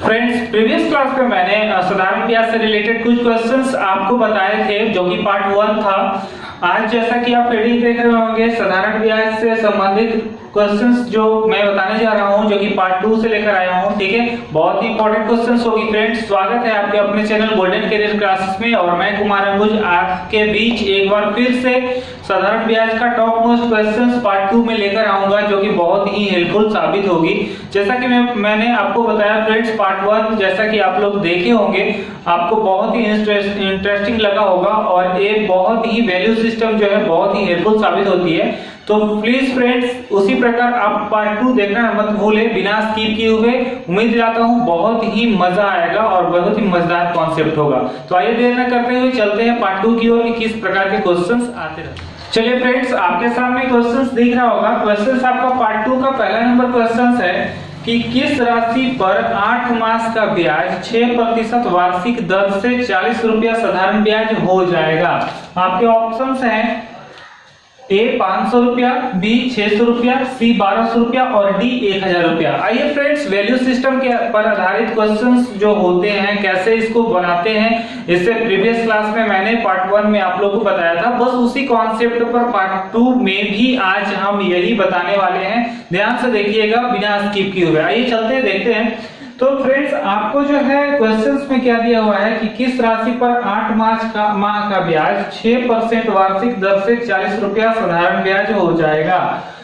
Friends, previous class में मैंने साधारण ब्याज से रिलेटेड कुछ क्वेश्चंस आपको बताए थे जो कि पार्ट 1 था। आज जैसा कि आप हेडिंग देख रहे होंगे, साधारण ब्याज से संबंधित क्वेश्चंस जो मैं बताने जा रहा हूं, जो कि पार्ट 2 से लेकर आया हूं। ठीक है, बहुत ही इंपॉर्टेंट क्वेश्चंस होगी। फ्रेंड्स, स्वागत है आपके अपने चैनल गोल्डन करियर क्लासेस में और मैं कुमार अंबुज आपके बीच एक बार फिर से साधारण ब्याज का टॉप मोस्ट क्वेश्चंस पार्ट 2 में लेकर आऊंगा, जो कि बहुत ही हेल्पफुल साबित होगी। जैसा कि मैंने आपको बताया फ्रेंड्स, पार्ट 1 जैसा कि आप लोग देखे होंगे, आपको बहुत ही इंटरेस्टिंग लगा होगा और ये बहुत ही वैल्यू सिस्टम जो है बहुत ही हेल्पफुल साबित होती है। तो प्लीज फ्रेंड्स, उसी प्रकार आप पार्ट 2 देखना मत भूलें बिना स्किप किए हुए। उम्मीद दिलाता हूं बहुत ही मजा आएगा और बहुत ही मजेदार कॉन्सेप्ट होगा। तो आइए देर न करते हुए चलते हैं पार्ट 2 की ओर कि किस प्रकार के क्वेश्चंस आते हैं। चलिए फ्रेंड्स, आपके सामने क्वेश्चंस दिख रहा होगा। क्वेश्चंस आपका पार्ट 2 का पहला नंबर क्वेश्चंस है कि किस राशि पर 8 मास का ब्याज 6% वार्षिक दर से 40 रुपया साधारण ब्याज हो जाएगा। आपके ऑप्शंस हैं ए 500 रुपया, बी 600 रुपया, सी 1200 रुपया और डी 1000 रुपया। आइए फ्रेंड्स, वैल्यू सिस्टम के पर आधारित क्वेश्चंस जो होते हैं कैसे इसको बनाते हैं, इससे प्रीवियस क्लास में मैंने पार्ट 1 में आप लोगों को बताया था। बस उसी कॉन्सेप्ट पर पार्ट 2 में भी आज हम यही बताने वाले हैं। ध्यान से देखिएगा बिना स्किप किए हुए। आइए चलते हैं, देखते हैं। तो फ्रेंड्स, आपको जो है क्वेश्चंस में क्या दिया हुआ है कि किस राशि पर 8 माह का ब्याज 6% वार्षिक दर से 40 रुपया साधारण ब्याज हो जाएगा।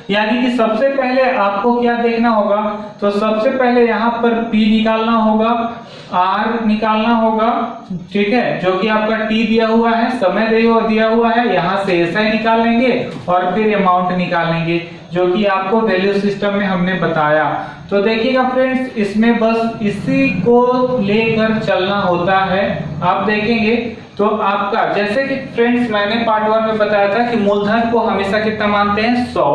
यानी कि सबसे पहले आपको क्या देखना होगा, तो सबसे पहले यहाँ पर P निकालना होगा, R निकालना होगा, ठीक है, जो कि आपका T दिया हुआ है, समय दिया हुआ है, यहाँ से SI निकाल लेंगे और फिर अमाउंट निकाल लेंगे जो कि आपको वैल्यू सिस्टम में हमने बताया। तो देखिएगा फ्रेंड्स, इसमें बस इसी को लेकर चलना होता है। आप देखेंगे तो आपका जैसे कि फ्रेंड्स मैंने पार्ट 1 में बताया था कि मूलधन को हमेशा कितना मानते हैं 100,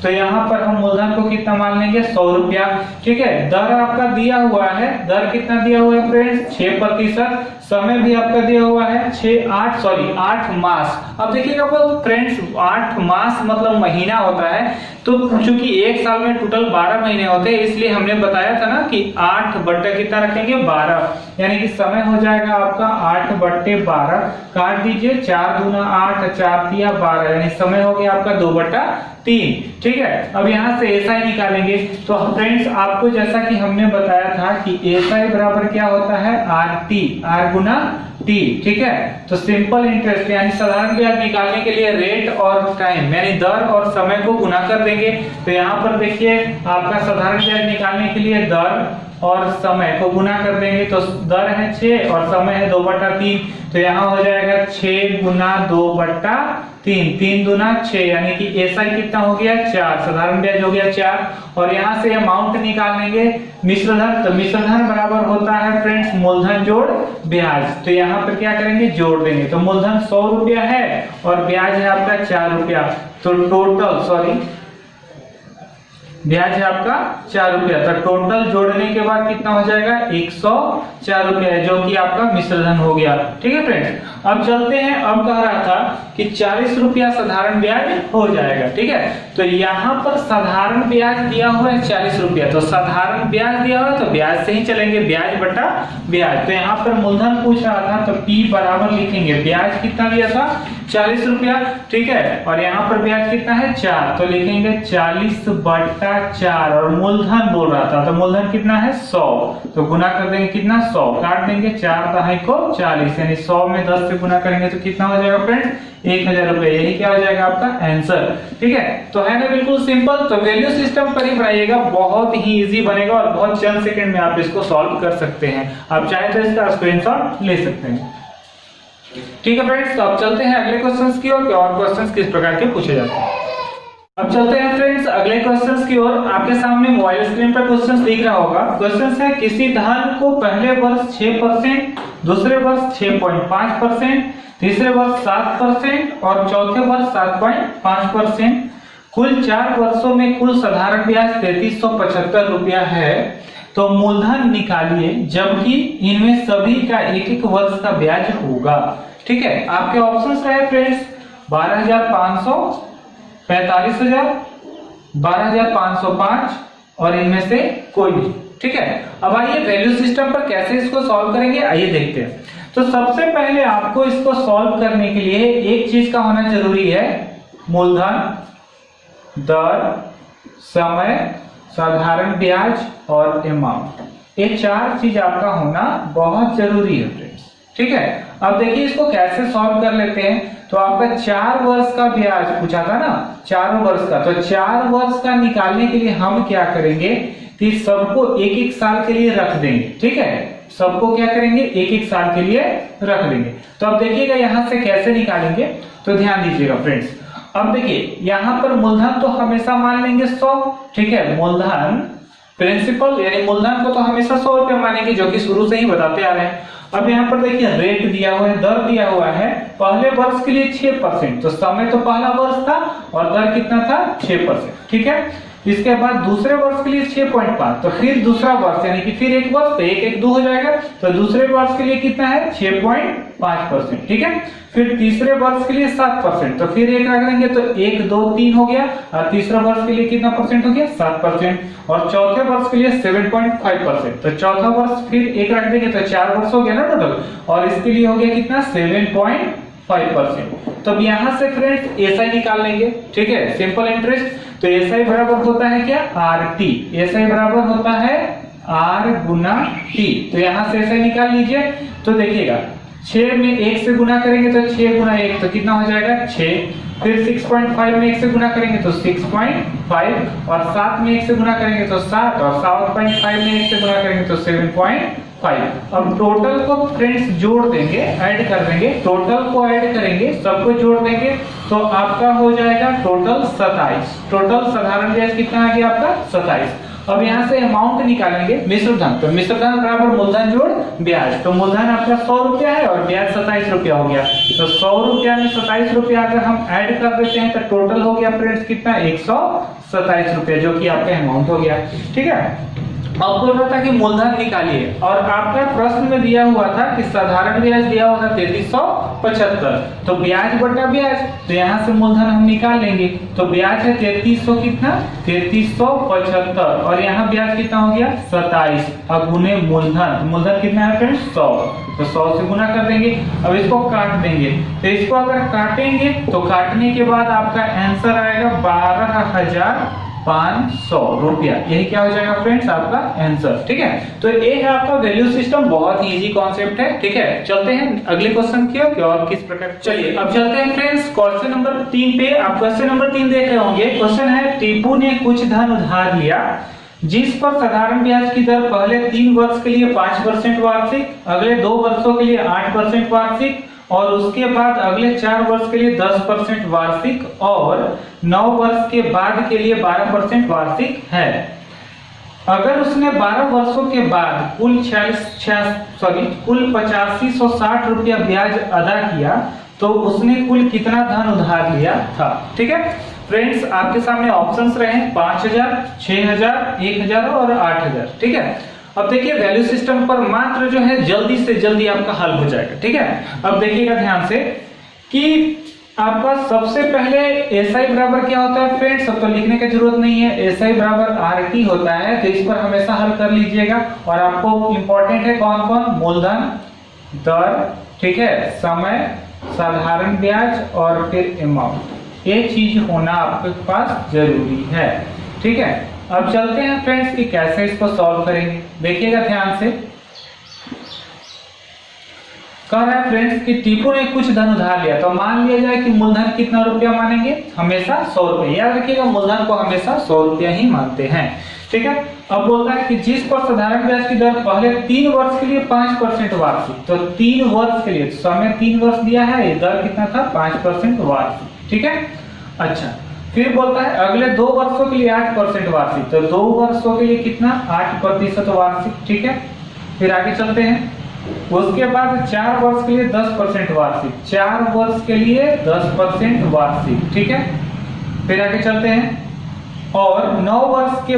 तो यहाँ पर हम मूलधन को कितना मान लेंगे 100 रुपया। ठीक है, दर आपका दिया हुआ है, दर कितना दिया हुआ है फ्रेंड्स 6%, समय भी आपका दिया हुआ है 8 मास। अब देखिएगा फ्रेंड्स, 8 मास मतलब महीना होता है, तो चूंकि एक साल में टोटल 12 महीने होते हैं, इसलिए हमने बताया था ना कि 8 बट्टे कितना रखेंगे 12, यानी कि समय हो जाएगा आपका 8/12। काट दीजिए, 4 दूना 8, 4 तिया 12, यानी समय हो गया आपका 2/3। ठीक है, अब यहाँ से एसआई निकालेंगे। तो फ्रेंड्स, आपको जैसा कि हमने बताया था कि एसआई बराबर क्या होता है आरटी, आर गुना टी। ठीक है, तो सिंपल इंटरेस्ट यानी साधारण ब्याज निकालने के लिए रेट और टाइम यानी दर और समय को गुना कर देंगे। तो यहाँ पर देखिए, आपका साधारण ब्याज निकालने के लिए दर और समय को गुना कर देंगे। तो दर है 6 और समय है 2/3, तो यहाँ हो जाएगा 6 गुना 2/3, 3 दूना 6, यानी कि एसआई कितना हो गया 4, साधारण ब्याज हो गया 4। और यहाँ से अमाउंट निकाल लेंगे मिश्रधन। तो मिश्रधन बराबर होता है फ्रेंड्स मूलधन जोड़ ब्याज। तो यहाँ पर क्या करेंगे, जोड़ देंगे। तो मूलधन 100 रुपया है और ब्याज है आपका 4 रुपया, तो टोटल ब्याज है आपका 4 रुपया। तो टोटल जोड़ने के बाद कितना हो जाएगा 104 रुपया, जो कि आपका मिश्रधन हो गया। ठीक है फ्रेंड्स, अब चलते हैं। अब कह रहा था कि 40 रुपया साधारण ब्याज हो जाएगा। ठीक है, तो यहाँ पर साधारण ब्याज दिया हुआ है 40 रुपया, तो साधारण ब्याज दिया हुआ है तो ब्याज से ही चलेंगे, ब्याज बटा ब्याज। तो यहाँ पर मूलधन पूछ रहा था तो P बराबर लिखेंगे, ब्याज कितना दिया था 40 रुपया। ठीक है, और यहाँ पर ब्याज कितना है 4, तो लिखेंगे 40/4 और मूलधन बोल रहा था तो मूलधन कितना है 100, तो गुना कर देंगे कितना 100, काट देंगे 4 दहाई को 40, यानी 100 में 10 से गुना करेंगे तो कितना हो जाएगा फ्रेंड्स 1000 रुपए। यही क्या हो जाएगा आपका आंसर। ठीक है, तो है ना बिल्कुल सिंपल। तो वैल्यू सिस्टम पर ही बनाइएगा, बहुत ही इजी बनेगा और बहुत चंद सेकंड में आप इसको सॉल्व कर सकते हैं। आप चाहे तो इसका स्क्रीनशॉट ले सकते हैं। ठीक है फ्रेंड्स, तो अब चलते हैं अगले क्वेश्चंस की ओर कि और क्वेश्चंस किस प्रकार के पूछे जाते हैं। अब चलते हैं फ्रेंड्स अगले क्वेश्चंस की ओर। आपके सामने मोबाइल स्क्रीन पर क्वेश्चंस दिख रहा होगा। क्वेश्चंस है किसी धन को पहले वर्ष 6%, दूसरे वर्ष 6.5%, तीसरे वर्ष 7% और चौथे वर्ष 7.5%, कुल 4 वर्षों में कुल साधारण ब्याज 3375 रुपया है। तो मूलधन निकालिए जबकि इनमें सभी का एक वर्ष का ब्याज होगा। ठीक है, आपके ऑप्शंस रहे फ्रेंड्स 12,500, 45,000, 12,505 और इनमें से कोई भी। ठीक है। अब आइए वैल्यू सिस्टम पर कैसे इसको सॉल्व करेंगे आइए देखते हैं। तो सबसे पहले आपको इसको सॉल्व करने के लिए एक चीज का होना जरूरी है, मूलधन, दर, समय, साधारण ब्याज और अमाउंट। ये चार चीज आपका होना बहुत जरूरी है फ्रेंड्स, ठीक है। अब देखिए इसको कैसे सॉल्व कर लेते हैं। तो आपका 4 वर्ष का ब्याज पूछा था ना, 4 वर्ष का, तो 4 वर्ष का निकालने के लिए हम क्या करेंगे कि सबको एक एक साल के लिए रख देंगे, ठीक है। सबको क्या करेंगे, एक एक साल के लिए रख देंगे। तो अब देखिएगा यहां से कैसे निकालेंगे, तो ध्यान दीजिएगा फ्रेंड्स। अब देखिए यहां पर मूलधन तो हमेशा मान लेंगे 100, ठीक है। मूलधन प्रिंसिपल यानी मूलधन को तो हमेशा 100 रुपया मानेंगे, जो कि शुरू से ही बताते आ रहे हैं। अब यहाँ पर देखिए रेट दिया हुआ है, दर दिया हुआ है। पहले वर्ष के लिए 6%, तो समय तो पहला वर्ष था और दर कितना था 6%, ठीक है। इसके बाद दूसरे वर्ष के लिए 6.5, तो फिर दूसरा वर्ष यानी कि फिर एक वर्ष, तो एक एक 2 हो जाएगा, तो दूसरे वर्ष के लिए कितना है 6.5%, ठीक है। फिर तीसरे वर्ष के लिए 7%, तो फिर एक रख देंगे, तो 1 2 3 हो गया, और तीसरा वर्ष के लिए कितना परसेंट हो गया 7%, और चौथे वर्ष के लिए 7.5%, तो चौथा वर्ष फिर एक रख देंगे, तो 4 वर्ष हो गया ना टोटल, और इसके लिए हो गया कितना 7.5%। तो अब यहां से फ्रेंड्स एसआई निकाल लेंगे, ठीक है, सिंपल इंटरेस्ट। तो एसआई बराबर होता है क्या आरटी, एसआई बराबर होता है आर गुना टी। तो यहां से एसआई निकाल लीजिए। तो देखिएगा 6 में 1 से गुना करेंगे तो 6 गुना 1 तो कितना हो जाएगा 6, फिर 6.5 में 1 से गुना करेंगे तो 6.5, और 7 में 1 से गुना करेंगे तो 7, और 7.5 में 1 से गुना करेंगे तो 7.5। अब टोटल को फ्रेंड्स जोड़ देंगे, ऐड कर देंगे, टोटल को ऐड करेंगे, सबको जोड़ देंगे, तो आपका हो जाएगा टोटल 27। टोटल साधारण ब्याज कितना आ गया आपका 27। अब यहाँ से अमाउंट निकालेंगे मिश्रधन, तो मिश्रधन बराबर मूलधन जोड़ ब्याज। तो मूलधन आपका 100 रुपया है और ब्याज 27 रुपया हो गया। तो 100 रुपया में 27 रुपया अगर हम ऐड कर देते हैं तो टोटल हो गया फ्रेंड्स कितना 127 रुपया, जो कि आपका अमाउंट हो गया, ठीक है। अब बोल रहा था कि मूलधन निकालिए, और आपका प्रश्न में दिया हुआ था कि साधारण ब्याज दिया हुआ था 3375, तो ब्याज बटा ब्याज, तो यहाँ से मूलधन हम निकाल लेंगे। तो ब्याज है 3300 कितना 3375, और यहाँ ब्याज कितना हो गया 27, अब गुने मूलधन, मूलधन कितना है फ्रेंड्स 100, तो 100 से गुना कर देंगे। अब इसको काट देंगे, तो इसको अगर काटेंगे तो काटने के बाद आपका आंसर आएगा 12,500 रुपया। यही क्या हो जाएगा फ्रेंड्स आपका आंसर, ठीक है। तो ये है आपका वैल्यू सिस्टम, बहुत ही इजी कॉन्सेप्ट है, ठीक है। चलते हैं अगले क्वेश्चन की ओर, और किस प्रकार। चलिए अब चलते हैं फ्रेंड्स क्वेश्चन नंबर 3 पे। आप क्वेश्चन नंबर 3 देख रहे होंगे। क्वेश्चन है टीपू ने कुछ धन उधार लिया जिस पर साधारण ब्याज की दर पहले 3 वर्ष के लिए 5% वार्षिक, अगले 2 वर्षों के लिए 8% वार्षिक, और उसके बाद अगले 4 वर्ष के लिए 10% वार्षिक, और 9 वर्ष के बाद के लिए 12% वार्षिक है। अगर उसने 12 वर्षों के बाद कुल 8560 रुपया ब्याज अदा किया तो उसने कुल कितना धन उधार लिया था, ठीक है। फ्रेंड्स आपके सामने ऑप्शंस रहे 5000, 6000, 1000 और 8000, ठीक है। अब देखिए वैल्यू सिस्टम पर मात्र जो है जल्दी से जल्दी आपका हल हो जाएगा, ठीक है। अब देखिएगा ध्यान से कि आपका सबसे पहले एसआई बराबर क्या होता है फ्रेंड्स, सब तो लिखने की जरूरत नहीं है, एसआई बराबर आरटी होता है, तो इस पर हमेशा हल कर लीजिएगा। और आपको इंपॉर्टेंट है कौन कौन, मूलधन, दर, ठीक है, समय, साधारण ब्याज और फिर अमाउंट, ये चीज होना आपके पास जरूरी है, ठीक है। अब चलते हैं फ्रेंड्स कि कैसे इसको सॉल्व करेंगे। देखिएगा ध्यान से, कह रहा है फ्रेंड्स कि टीपू ने कुछ धन उधार लिया, तो मान लिया जाए कि मूलधन कितना रुपया मानेंगे, हमेशा 100 रुपया। याद रखिएगा मूलधन को हमेशा 100 रुपया ही मानते हैं, ठीक है। अब बोलता है कि जिस पर साधारण ब्याज की दर पहले 3 वर्ष के लिए 5% वार्षिक, तो 3 वर्ष के लिए समय 3 वर्ष दिया है, दर कितना था 5% वार्षिक, ठीक है। अच्छा, फिर बोलता है अगले 2 वर्षों के लिए 8% वार्षिक, तो 2 वर्षों के लिए कितना 8% वार्षिक, ठीक है। फिर आगे चलते हैं, उसके बाद 4 वर्ष के लिए 10% वार्षिक, 4 वर्ष के लिए 10% वार्षिक, ठीक है। फिर आगे चलते हैं, और 9 वर्ष के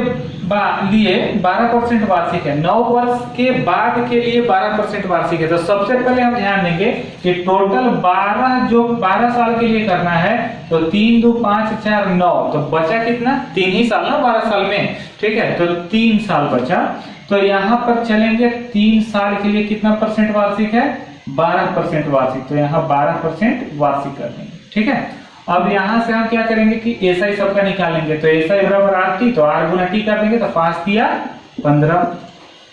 लिए 12% वार्षिक है, 9 वर्ष के बाद के लिए 12% वार्षिक है। तो सबसे पहले हम ध्यान देंगे कि टोटल 12 साल के लिए करना है, तो 3 2 5 4 9, तो बचा कितना 3 ही साल ना 12 साल में, ठीक है। तो 3 साल बचा, तो यहाँ पर चलेंगे 3 साल के लिए कितना परसेंट वार्षिक है, 12% वार्षिक, तो यहाँ 12% वार्षिक कर देंगे। ठीक है, अब यहाँ से हम क्या करेंगे कि एसआई सबका निकालेंगे, तो एसआई बराबर आर टी, तो आर गुना टी कर देंगे, तो 5 दिया 15,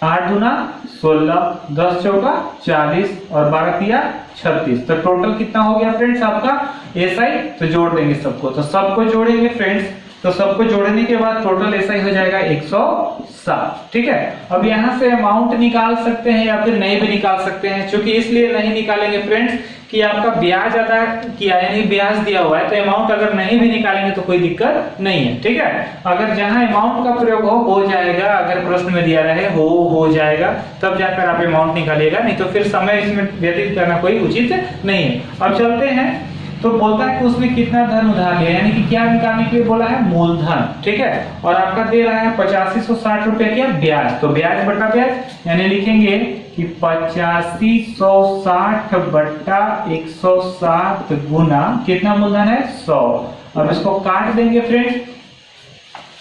8 गुना 16, 10 चौका 40 और 12 दिया 36, तो टोटल कितना हो गया फ्रेंड्स आपका एसआई, तो जोड़ देंगे सबको, तो सबको जोड़ेंगे फ्रेंड्स, तो सबको जोड़ने के बाद टोटल एसआई हो जाएगा 107। ठीक है, अब यहाँ से अमाउंट निकाल सकते हैं या फिर नहीं भी निकाल सकते हैं, क्योंकि इसलिए नहीं निकालेंगे फ्रेंड्स कि आपका ब्याज अदा किया यानी ब्याज दिया हुआ है, तो अमाउंट अगर नहीं भी निकालेंगे तो कोई दिक्कत नहीं है। ठीक है, अगर जहां अमाउंट का प्रयोग हो जाएगा, अगर प्रश्न में दिया रहे हो जाएगा, तब जाकर आप अमाउंट निकालिएगा, नहीं तो फिर समय इसमें व्यतीत करना कोई उचित नहीं है। अब चलते हैं, तो बोलता है कि उसने कितना धन उधार लिया, यानी कि क्या निकालने के लिए बोला है, मूलधन। ठीक है, और आपका दे रहा है 8560 रुपया क्या ब्याज, तो ब्याज बटा ब्याज यानी लिखेंगे कि 8560 बटा 107 गुना कितना मूलधन है 100। अब इसको काट देंगे फ्रेंड्स,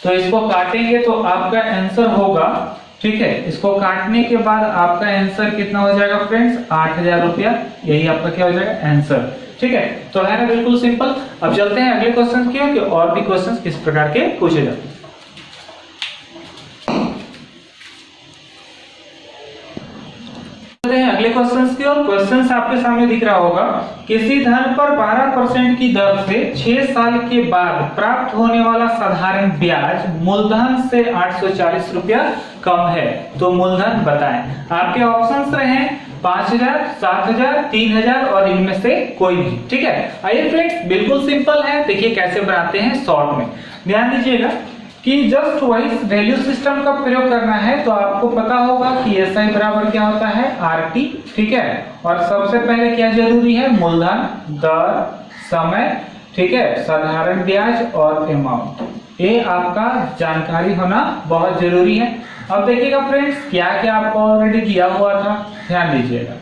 तो इसको काटेंगे तो आपका आंसर होगा, ठीक है, इसको काटने के बाद आपका आंसर कितना हो जाएगा फ्रेंड्स 8000 रुपया, यही आपका क्या हो जाएगा आंसर। ठीक है, तो है ना बिल्कुल सिंपल। अब चलते हैं अगले क्वेश्चन की ओर कि और भी क्वेश्चन किस प्रकार के पूछे जाते हैं। अगले क्वेश्चंस की ओर। क्वेश्चंस आपके सामने दिख रहा होगा, किसी धन पर 12% की दर से 6 साल के बाद प्राप्त होने वाला साधारण ब्याज मूलधन से 840 रुपया कम है, तो मूलधन बताएं। आपके ऑप्शंस रहे 5000, 7000, 3000 और इनमें से कोई नहीं। ठीक है, आइए फ्रेंड्स बिल्कुल सिंपल है, देखिए कैसे बनाते हैं शॉर्ट में। ध्यान दीजिएगा कि जस्ट वही वैल्यू सिस्टम का प्रयोग करना है, तो आपको पता होगा कि एसआई बराबर क्या होता है आरटी। ठीक है, और सबसे पहले क्या जरूरी है, मूलधन, दर, समय, ठीक है, साधारण ब्याज और अमाउंट, ये आपका जानकारी होना बहुत जरूरी है। अब देखिएगा फ्रेंड्स क्या क्या आपको ऑलरेडी दिया हुआ था, ध्यान दीजिएगा।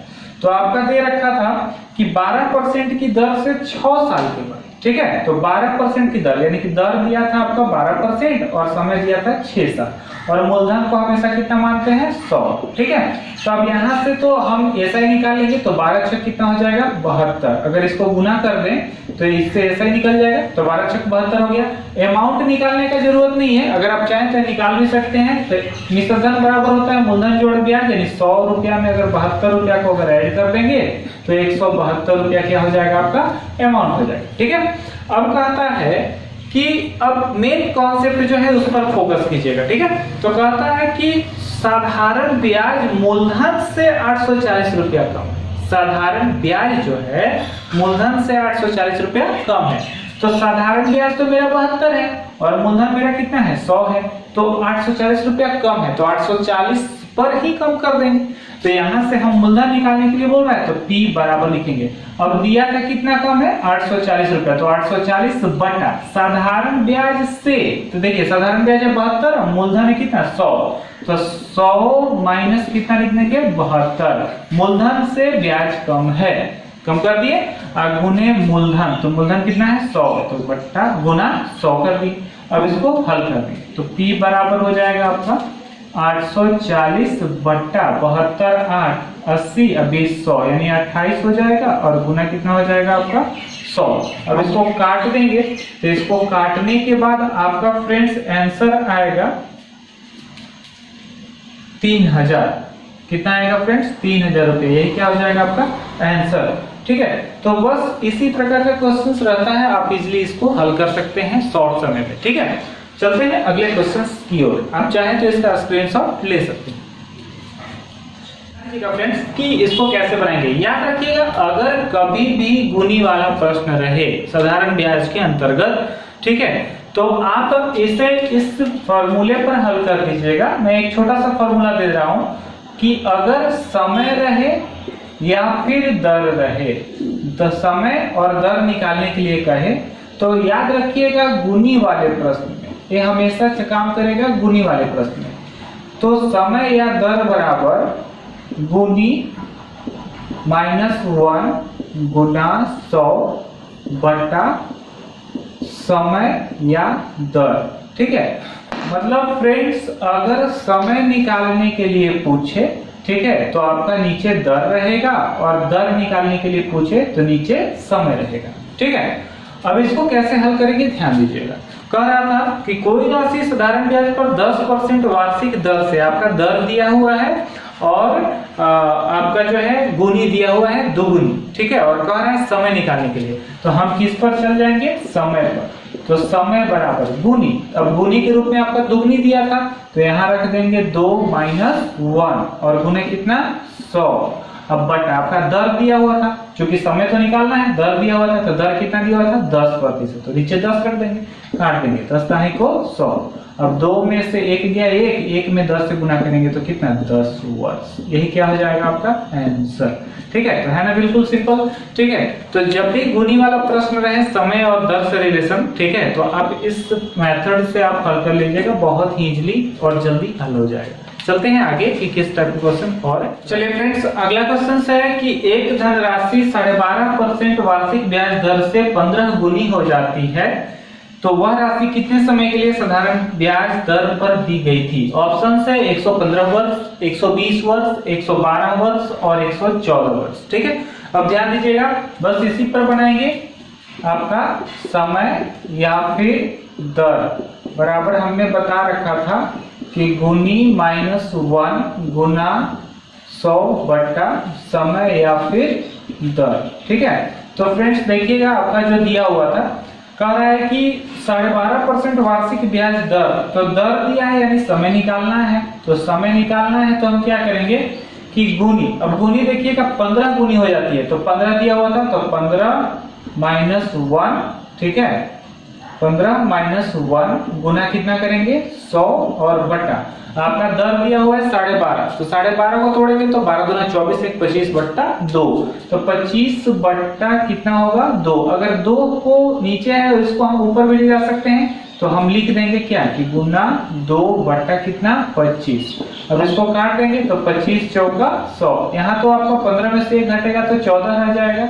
तो आपका दे रखा था कि 12% की दर से 6 साल के बाद, ठीक है, तो 12% की दर यानी कि दर दिया था आपका 12% और समय दिया था 6 साल, और मूलधन को हमेशा कितना मानते हैं 100। ठीक है, तो अब यहाँ से तो हम ऐसा ही निकालेंगे, तो 12 छक कितना हो जाएगा 72। अगर इसको गुना कर दें तो इससे ऐसा ही निकल जाएगा, तो 12 छक 72 हो गया। अमाउंट निकालने का जरूरत नहीं है, अगर आप चाहें तो निकाल भी सकते हैं। तो मिश्र धन बराबर होता है मूलधन जोड़ ब्याज, यानी 100 रुपया में अगर 72 रुपया को अगर ऐड कर देंगे तो 172 रुपया क्या हो जाएगा आपका अमाउंट हो जाएगा। ठीक है, अब कहता है कि अब मेन कॉन्सेप्ट जो है उस पर फोकस कीजिएगा। ठीक है, तो कहता है कि साधारण ब्याज मूलधन से 840 रुपया कम, साधारण ब्याज जो है मूलधन से 840 रुपया कम है। तो साधारण ब्याज तो मेरा 72 है और मूलधन मेरा कितना है 100 है, तो 840 रुपया कम है, तो 840 पर ही कम कर देंगे। तो यहां से हम मूलधन निकालने के लिए बोल रहा है, तो P बराबर लिखेंगे। अब दिया था कितना कम है 840 रुपया, तो 840 बटा साधारण ब्याज से, तो देखिए साधारण ब्याज है 72 और मूलधन है कितना 100, तो 100 माइनस कितना लिखने के 72, मूलधन से ब्याज कम है, कम कर दिए, और गुने मूलधन, तो मूलधन कितना है 100, तो बट्टा गुना 100 कर दिए। अब इसको हल कर दिए, तो P बराबर हो जाएगा आपका 840 बट्टा 72, 8 80 अब 100 यानी 28 हो जाएगा, और गुना कितना हो जाएगा आपका 100। अब इसको काट देंगे, तो इसको काटने के बाद आपका फ्रेंड्स आंसर आएगा 3000। कितना आएगा फ्रेंड्स 3000 रुपये, यही क्या हो जाएगा आपका आंसर। ठीक है, तो बस इसी प्रकार का क्वेश्चंस रहता है, आप इजीली इसको हल कर सकते हैं शॉर्ट समय में। ठीक है, चलते हैं अगले क्वेश्चंस की ओर। आप चाहें तो इसका स्क्रीनशॉट ले सकते हैं। फ्रेंड्स कि इसको कैसे बनाएंगे, याद रखिएगा अगर कभी भी गुनी वाला प्रश्न रहे साधारण ब्याज के अंतर्गत, ठीक है, तो आप इसे इस फॉर्मूले पर हल कर दीजिएगा। मैं एक छोटा सा फॉर्मूला दे रहा हूं कि अगर समय रहे या फिर दर रहे, तो समय और दर निकालने के लिए कहे, तो याद रखिएगा गुनी वाले प्रश्न में ये हमेशा से काम करेगा। गुनी वाले प्रश्न में तो समय या दर बराबर गुनी -1 गुना 100 बटा समय या दर। ठीक है, मतलब फ्रेंड्स अगर समय निकालने के लिए पूछे, ठीक है, तो आपका नीचे दर रहेगा और दर निकालने के लिए पूछे तो नीचे समय रहेगा। ठीक है, अब इसको कैसे हल करेंगे ध्यान दीजिएगा। कह रहा था कि कोई राशि साधारण ब्याज पर 10% वार्षिक दर से, आपका दर दिया हुआ है और आपका जो है गुनी दिया हुआ है दुगुनी। ठीक है, और कह रहा है समय निकालने के लिए, तो हम किस पर चल जाएंगे, समय पर। तो समय बराबर गुनी, अब गुनी के रूप में आपका दुगनी दिया था तो यहाँ रख देंगे 2 - 1 और गुने कितना 100। अब बट आपका दर दिया हुआ था, क्योंकि समय तो निकालना है, दर दिया हुआ था तो दर कितना दिया हुआ था 10%, तो नीचे 10 रख देंगे, काट देंगे 10 ताही को 100। अब 2 में से 1 गया 1 में 10 से गुना करेंगे तो कितना 10 वर्ष। यही क्या हो जाएगा आपका आंसर। ठीक है, तो है ना बिल्कुल सिंपल। ठीक है, तो जब भी गुनी वाला प्रश्न रहे समय और दर से रिलेशन, ठीक है, तो आप इस मेथड से आप हल कर लीजिएगा, बहुत ही इजीली और जल्दी हल हो जाएगा। चलते हैं आगे कि किस टाइप का क्वेश्चन और है। चलिए फ्रेंड्स, अगला क्वेश्चन है कि एक धनराशि 12.5% वार्षिक ब्याज दर से 15 गुनी हो जाती है, तो वह राशि कितने समय के लिए साधारण ब्याज दर पर दी गई थी। ऑप्शन है 115 वर्ष, 120 वर्ष, 112 वर्ष और 114 वर्ष। ठीक है, अब ध्यान दीजिएगा, बस इसी पर बनाएंगे आपका समय या फिर दर बराबर हमने बता रखा था कि गुनी -1 गुना 100 बट्टा समय या फिर दर। ठीक है, तो फ्रेंड्स देखिएगा आपका जो दिया हुआ था, कह रहा है कि 12.5% वार्षिक ब्याज दर, तो दर दिया है यानी समय निकालना है, तो समय निकालना है तो हम क्या करेंगे कि गुनी, अब गुनी देखिएगा 15 गुनी हो जाती है, तो 15 दिया हुआ था तो 15 - 1, ठीक है, 15 - 1 गुना कितना करेंगे 100 और बटा आपका दर दिया हुआ है 12.5, तो 12.5 को तोड़ेंगे तो 12 दूना 24, 25 बट्टा 2, तो 25 बट्टा कितना होगा 2। अगर 2 को नीचे है इसको हम ऊपर भी ले जा सकते हैं, तो हम लिख देंगे क्या कि गुना 2 बट्टा कितना 25। अब इसको काट देंगे तो 25 चौका 100, यहाँ तो आपका 15 में से 1 घटेगा तो 14 रह जाएगा,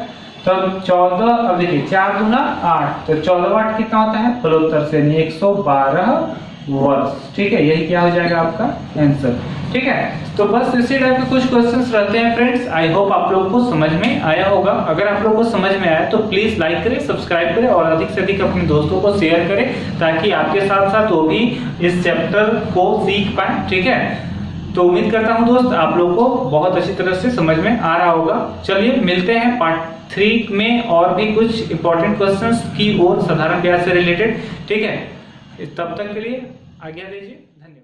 तो 14, अब देखिए 4 दूना 8, तो 14 8 कितना होता है 72 से 112 वर्ष। ठीक है, यही क्या हो जाएगा आपका आंसर। ठीक है, तो बस इसी टाइप के कुछ क्वेश्चंस रहते हैं फ्रेंड्स। आई होप आप लोगों को समझ में आया होगा। अगर आप लोगों को समझ में आया तो प्लीज लाइक करें, सब्सक्राइब करें और अधिक से अधिक अपने दोस्तों को शेयर करें, ताकि आपके साथ साथ वो भी इस चैप्टर को सीख पाए। ठीक है, तो उम्मीद करता हूं दोस्त आप लोगों को बहुत अच्छी तरह से समझ में आ रहा होगा। चलिए मिलते हैं पार्ट 3 में और भी कुछ इंपॉर्टेंट क्वेश्चंस की ओर साधारण ब्याज से रिलेटेड। ठीक है, तब तक के लिए आज्ञा दीजिए, धन्यवाद।